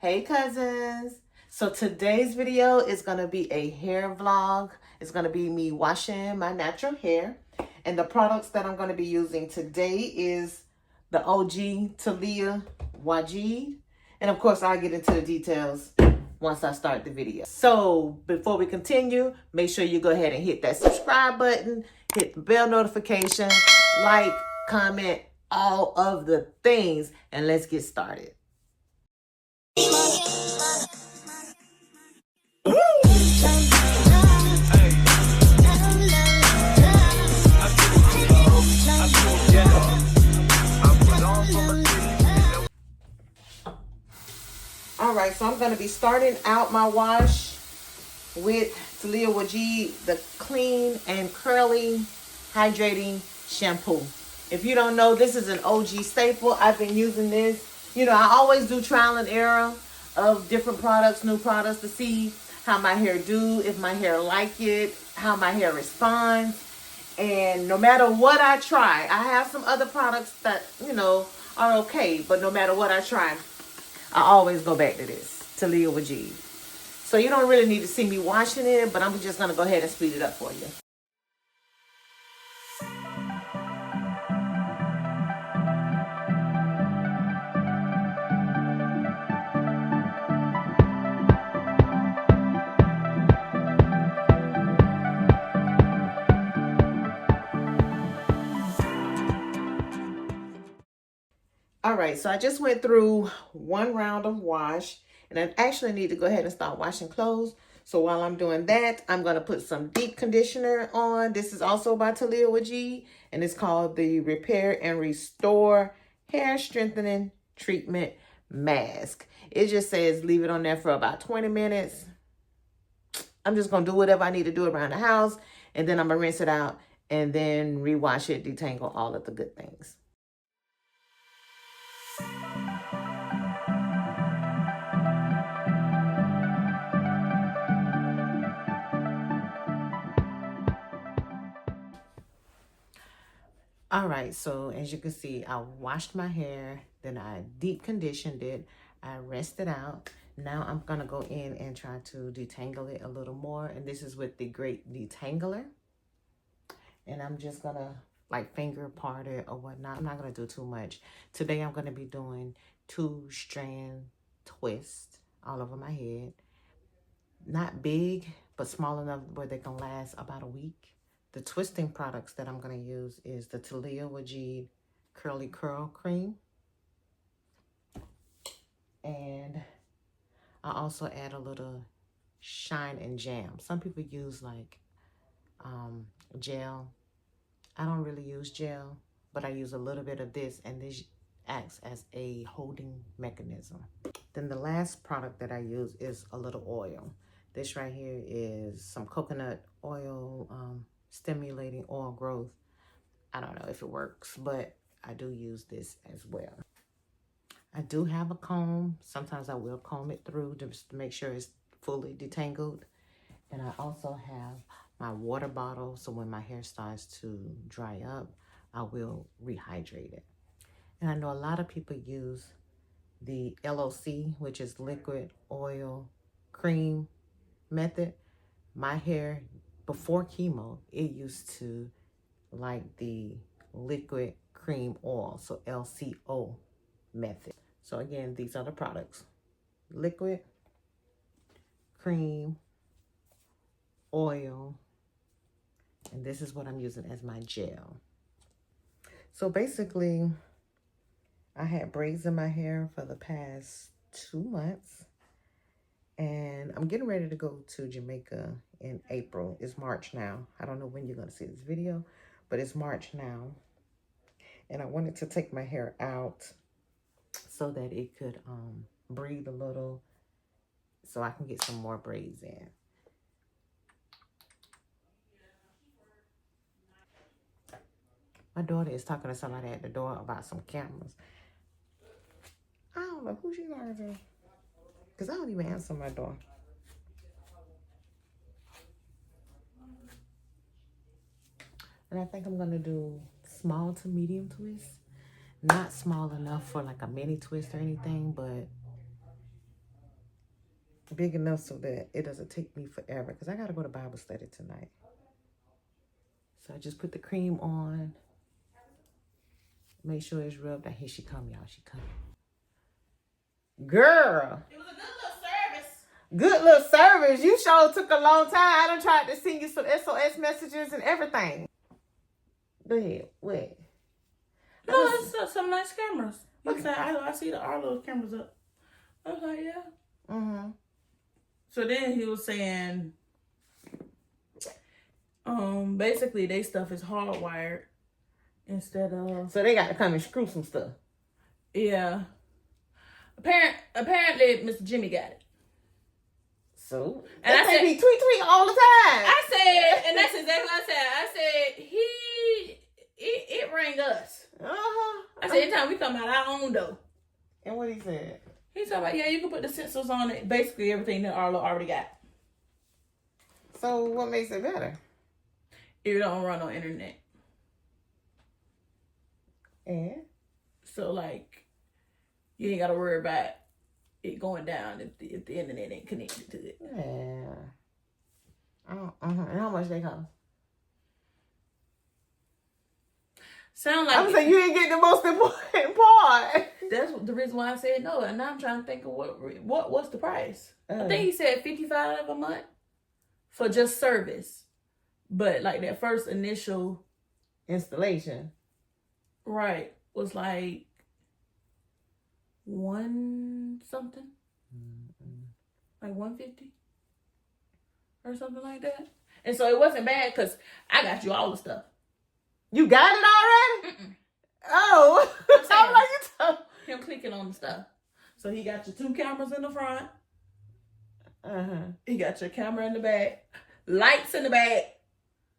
Hey cousins. So today's video is going to be a hair vlog. It's going to be me washing my natural hair. And the products that I'm going to be using today is the OG Talia Wajid. And of course, I'll get into the details once I start the video. So before we continue, make sure you go ahead and hit that subscribe button, hit the bell notification, like, comment, all of the things, and let's get started. All right, so I'm going to be starting out my wash with Talia Wajid, the Clean and Curly Hydrating Shampoo. If you don't know, this is an OG staple. I've been using this. You know, I always do trial and error of different products, new products, to see how my hair do, if my hair like it, how my hair responds. And no matter what I try, I have some other products that, you know, are okay. But no matter what I try, I always go back to this, Talia Wajid. So you don't really need to see me washing it, but I'm just going to go ahead and speed it up for you. All right, so I just went through one round of wash, and I actually need to go ahead and start washing clothes. So while I'm doing that, I'm going to put some deep conditioner on. This is also by Talia Wajid, and it's called the Repair and Restore Hair Strengthening Treatment Mask. It just says leave it on there for about 20 minutes. I'm just going to do whatever I need to do around the house, and then I'm going to rinse it out and then rewash it, detangle all of the good things. All right, so as you can see, I washed my hair, then I deep conditioned it, I rinsed it out. Now I'm gonna go in and try to detangle it a little more, and this is with the Great Detangler. And I'm just gonna like finger part it or whatnot. I'm not gonna do too much. Today I'm gonna be doing 2-strand twists all over my head. Not big, but small enough where they can last about a week. The twisting products that I'm going to use is the Talia Wajid Curly Curl Cream. And I also add a little shine and jam. Some people use like gel. I don't really use gel, but I use a little bit of this, and this acts as a holding mechanism. Then the last product that I use is a little oil. This right here is some coconut oil, stimulating oil growth. I don't know if it works, but I do use this as well. I do have a comb. Sometimes I will comb it through just to make sure it's fully detangled. And I also have my water bottle, so when my hair starts to dry up, I will rehydrate it. And I know a lot of people use the LOC, which is liquid oil cream method. My hair before chemo, it used to like the liquid cream oil, so LCO method. So again, these are the products: liquid, cream, oil, and this is what I'm using as my gel. So basically, I had braids in my hair for the past 2 months, and I'm getting ready to go to Jamaica in April. It's March now. I don't know when you're going to see this video, but it's March now. And I wanted to take my hair out so that it could breathe a little, so I can get some more braids in. My daughter is talking to somebody at the door about some cameras. I don't know who she's talking to, because I don't even answer my door. And I think I'm going to do small to medium twists. Not small enough for like a mini twist or anything, but big enough so that it doesn't take me forever because I got to go to Bible study tonight. So I just put the cream on. Make sure it's rubbed. Here she come, y'all. She come. Girl. It was a good little service. Good little service. You sure took a long time. I done tried to send you some SOS messages and everything. Go ahead. Wait. No, it's some nice cameras. He said, I see all those cameras up. I was like, yeah. Mm-hmm. So then he was saying, basically they stuff is hardwired instead of. So they got to come and screw some stuff. Yeah. Apparently, Mr. Jimmy got it. So and I said, be tweet all the time. I said, and that's exactly what I said. I said it rang us. I said, anytime we come out our own door. And what he said? He said, about, yeah, you can put the sensors on it. Basically, everything that Arlo already got. So what makes it better? It don't run on internet. And? So, like, you ain't got to worry about it going down if the internet ain't connected to it. Yeah. And how much they cost? Sound like I'm saying you ain't getting the most important part. That's the reason why I said no. And now I'm trying to think of what's the price. I think he said $55 a month for just service, but like that first initial installation, right, was like $1 something, like $150 or something like that. And so it wasn't bad because I got you all the stuff. You got it already? Mm-mm. Oh, I'm like you him clicking on the stuff. So he got your 2 cameras in the front. He got your camera in the back, lights in the back.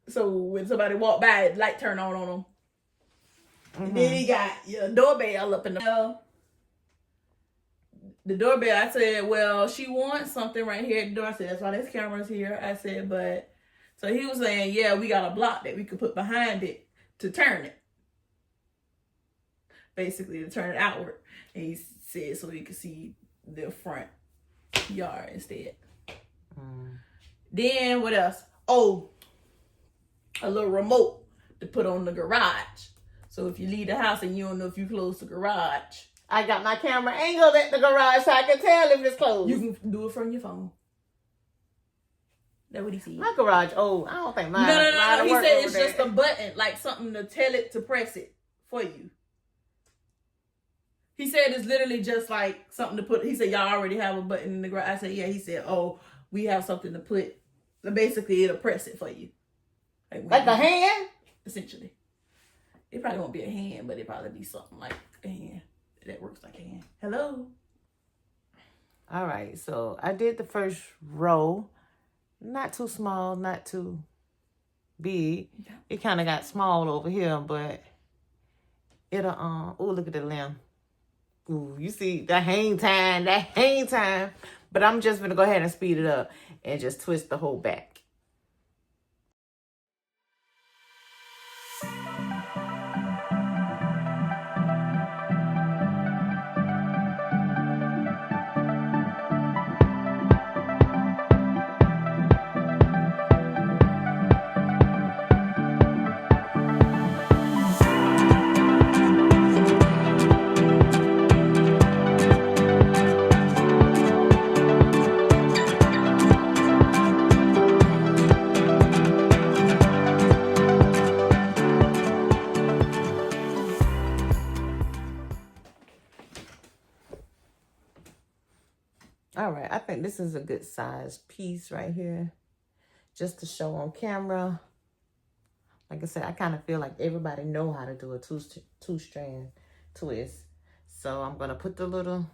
So when somebody walk by, light turn on them. And then he got your doorbell up in the doorbell. I said, well, she wants something right here at the door. I said, that's why there's cameras here. I said, but so he was saying, yeah, we got a block that we could put behind it to turn it. Basically, to turn it outward. And he said so we could see the front yard instead. Then what else? Oh, a little remote to put on the garage. So if you leave the house and you don't know if you close the garage. I got my camera angled at the garage so I can tell if it's closed. You can do it from your phone. That's what he said. My garage, I don't think mine. No. He said it's just a button, like something to tell it to press it for you. He said it's literally just like something to put. He said, y'all already have a button in the garage. I said, yeah. He said, we have something to put. Basically, it'll press it for you. Like a hand? Essentially. It probably won't be a hand, but it'll probably be something like a hand that works like a hand. Hello? All right. So I did the first row. Not too small, not too big. Yeah. It kind of got small over here, but it'll, look at the limb. Ooh, you see that hang time. But I'm just going to go ahead and speed it up and just twist the whole back. All right, I think this is a good size piece right here, just to show on camera. Like I said, I kind of feel like everybody know how to do a two-strand twist. So I'm going to put the little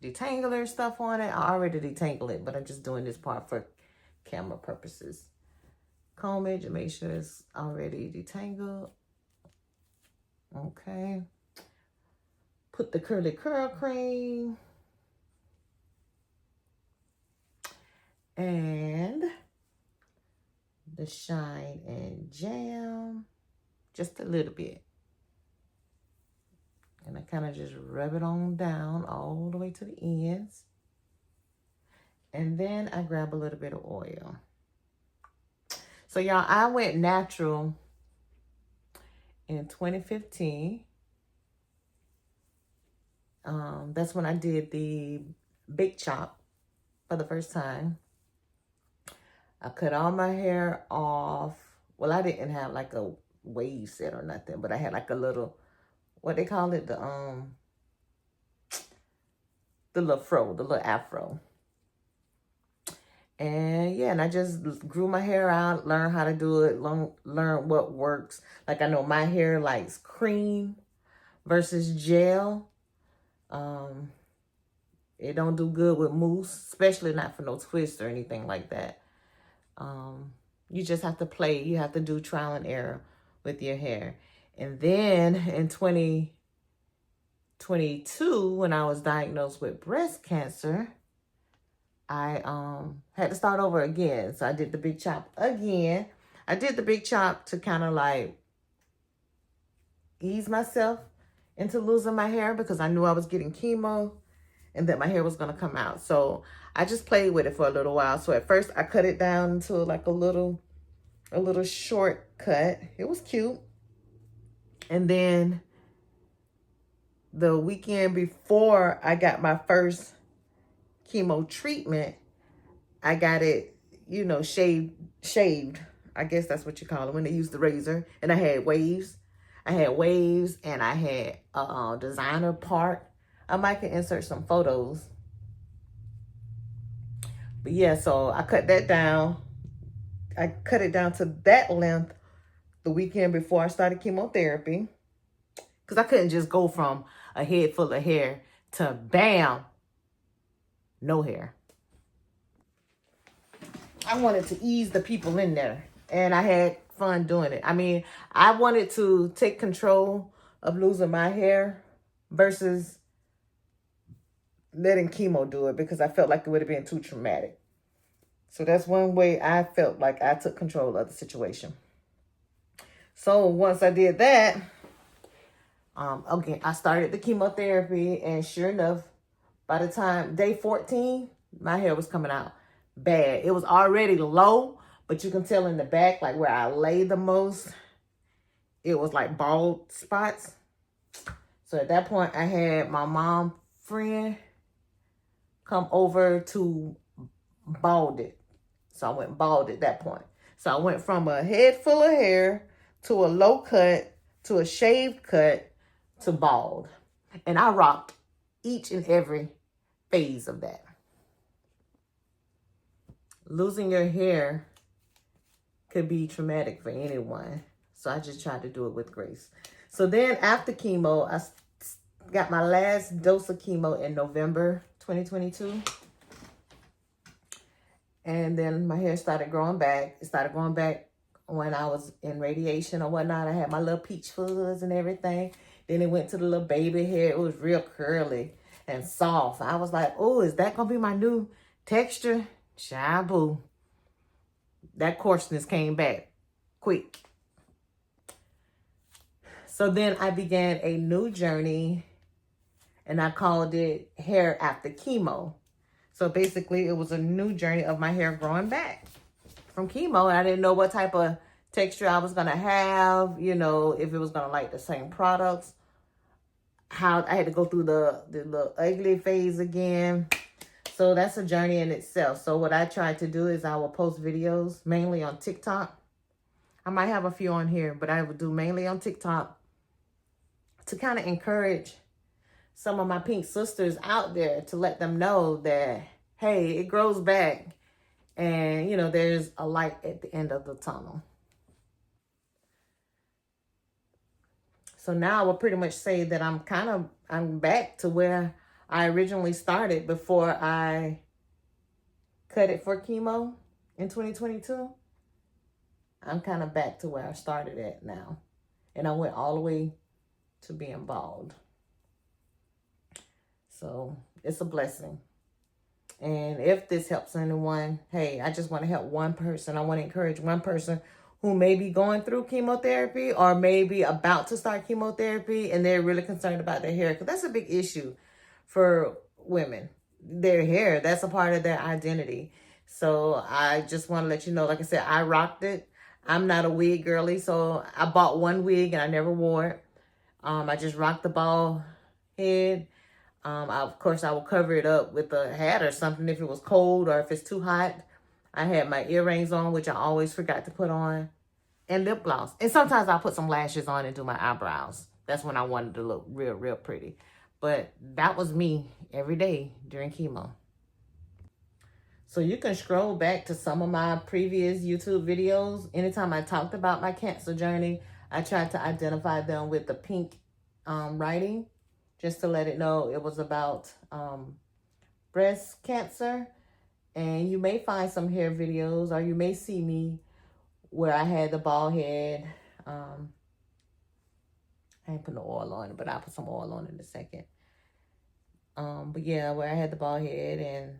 detangler stuff on it. I already detangle it, but I'm just doing this part for camera purposes. Comb it and make sure it's already detangled. Okay. Put the curly curl cream. And the shine and jam, just a little bit. And I kind of just rub it on down all the way to the ends. And then I grab a little bit of oil. So y'all, I went natural in 2015. That's when I did the big chop for the first time. I cut all my hair off. Well, I didn't have like a wave set or nothing, but I had like a little, what they call it, the little fro, the little afro. And yeah, and I just grew my hair out, learned how to do it, learn what works. Like I know my hair likes cream versus gel. It don't do good with mousse, especially not for no twist or anything like that. You just have to play. You have to do trial and error with your hair. And then in 2022, when I was diagnosed with breast cancer, I had to start over again. So I did the big chop again. I did the big chop to kind of like ease myself into losing my hair because I knew I was getting chemo and that my hair was going to come out. So I just played with it for a little while. So at first I cut it down to like a little short cut. It was cute. And then the weekend before I got my first chemo treatment, I got it, you know, shaved. I guess that's what you call it when they use the razor. And I had waves. And I had a designer part. I might can insert some photos. But yeah, so I cut that down. I cut it down to that length the weekend before I started chemotherapy. Because I couldn't just go from a head full of hair to bam, no hair. I wanted to ease the people in there. And I had fun doing it. I mean, I wanted to take control of losing my hair versus letting chemo do it because I felt like it would have been too traumatic. So that's one way I felt like I took control of the situation. So once I did that, again, I started the chemotherapy, and sure enough, by the time day 14, my hair was coming out bad. It was already low, but you can tell in the back, like where I lay the most, it was like bald spots. So at that point, I had my mom friend come over to bald it. So I went bald at that point. So I went from a head full of hair to a low cut to a shaved cut to bald. And I rocked each and every phase of that. Losing your hair could be traumatic for anyone. So I just tried to do it with grace. So then after chemo, I got my last dose of chemo in November 2022. And then my hair started growing back. It started growing back when I was in radiation or whatnot. I had my little peach fuzz and everything. Then it went to the little baby hair. It was real curly and soft. I was like, oh, is that going to be my new texture? Shabu. That coarseness came back quick. So then I began a new journey, and I called it Hair After Chemo. So basically, it was a new journey of my hair growing back from chemo. I didn't know what type of texture I was going to have, you know, if it was going to like the same products. How I had to go through the little ugly phase again. So that's a journey in itself. So what I tried to do is I will post videos mainly on TikTok. I might have a few on here, but I would do mainly on TikTok to kind of encourage some of my pink sisters out there to let them know that, hey, it grows back and, you know, there's a light at the end of the tunnel. So now I will pretty much say that I'm back to where I originally started before I cut it for chemo in 2022. I'm kind of back to where I started at now. And I went all the way to being bald. So it's a blessing. And if this helps anyone, hey, I just want to help one person. I want to encourage one person who may be going through chemotherapy or maybe about to start chemotherapy and they're really concerned about their hair. Because that's a big issue for women. their hair. That's a part of their identity. So I just want to let you know, like I said, I rocked it. I'm not a wig girly, so I bought one wig and I never wore it. I just rocked the bald head. Of course, I will cover it up with a hat or something if it was cold or if it's too hot. I had my earrings on, which I always forgot to put on, and lip gloss. And sometimes I'll put some lashes on and do my eyebrows. That's when I wanted to look real, real pretty. But that was me every day during chemo. So you can scroll back to some of my previous YouTube videos. Anytime I talked about my cancer journey, I tried to identify them with the pink writing, just to let it know it was about breast cancer. And you may find some hair videos, or you may see me where I had the bald head. I ain't put no oil on it, but I'll put some oil on it in a second. But yeah, where I had the bald head, and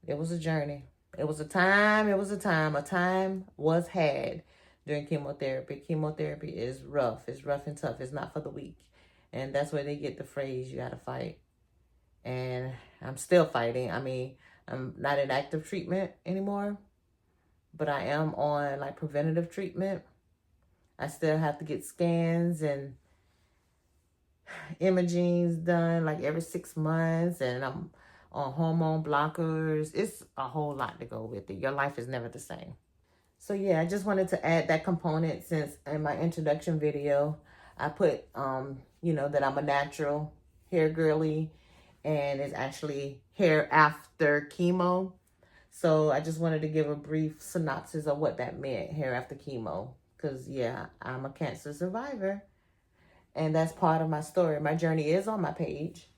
it was a journey. It was a time. A time was had during chemotherapy. Chemotherapy is rough. It's rough and tough. It's not for the weak. And that's where they get the phrase, you got to fight. And I'm still fighting. I mean, I'm not in active treatment anymore, but I am on like preventative treatment. I still have to get scans and imaging done like every 6 months, and I'm on hormone blockers. It's a whole lot to go with it. Your life is never the same. So yeah, I just wanted to add that component, since in my introduction video, I put, that I'm a natural hair girly, and it's actually hair after chemo. So I just wanted to give a brief synopsis of what that meant, hair after chemo. Because yeah, I'm a cancer survivor, and that's part of my story. My journey is on my page.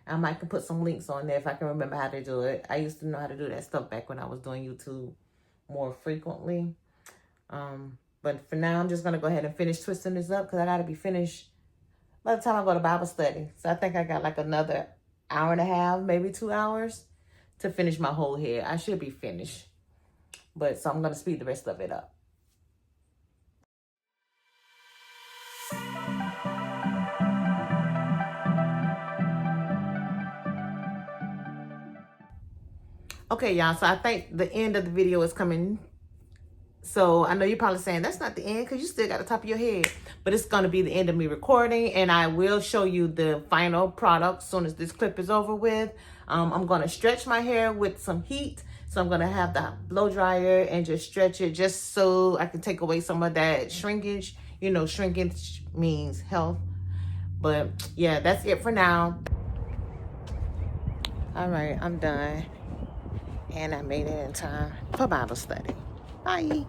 I might can put some links on there if I can remember how to do it. I used to know how to do that stuff back when I was doing YouTube more frequently. But for now, I'm just going to go ahead and finish twisting this up, because I got to be finished by the time I go to Bible study. So I think I got like another hour and a half, maybe 2 hours to finish my whole hair. I should be finished. But so I'm going to speed the rest of it up. Okay, y'all. So I think the end of the video is coming. So I know you're probably saying that's not the end, because you still got the top of your head. But it's going to be the end of me recording. And I will show you the final product as soon as this clip is over with. I'm going to stretch my hair with some heat. So I'm going to have the blow dryer and just stretch it, just so I can take away some of that shrinkage. You know, shrinkage means health. But yeah, that's it for now. All right, I'm done. And I made it in time for Bible study. Bye.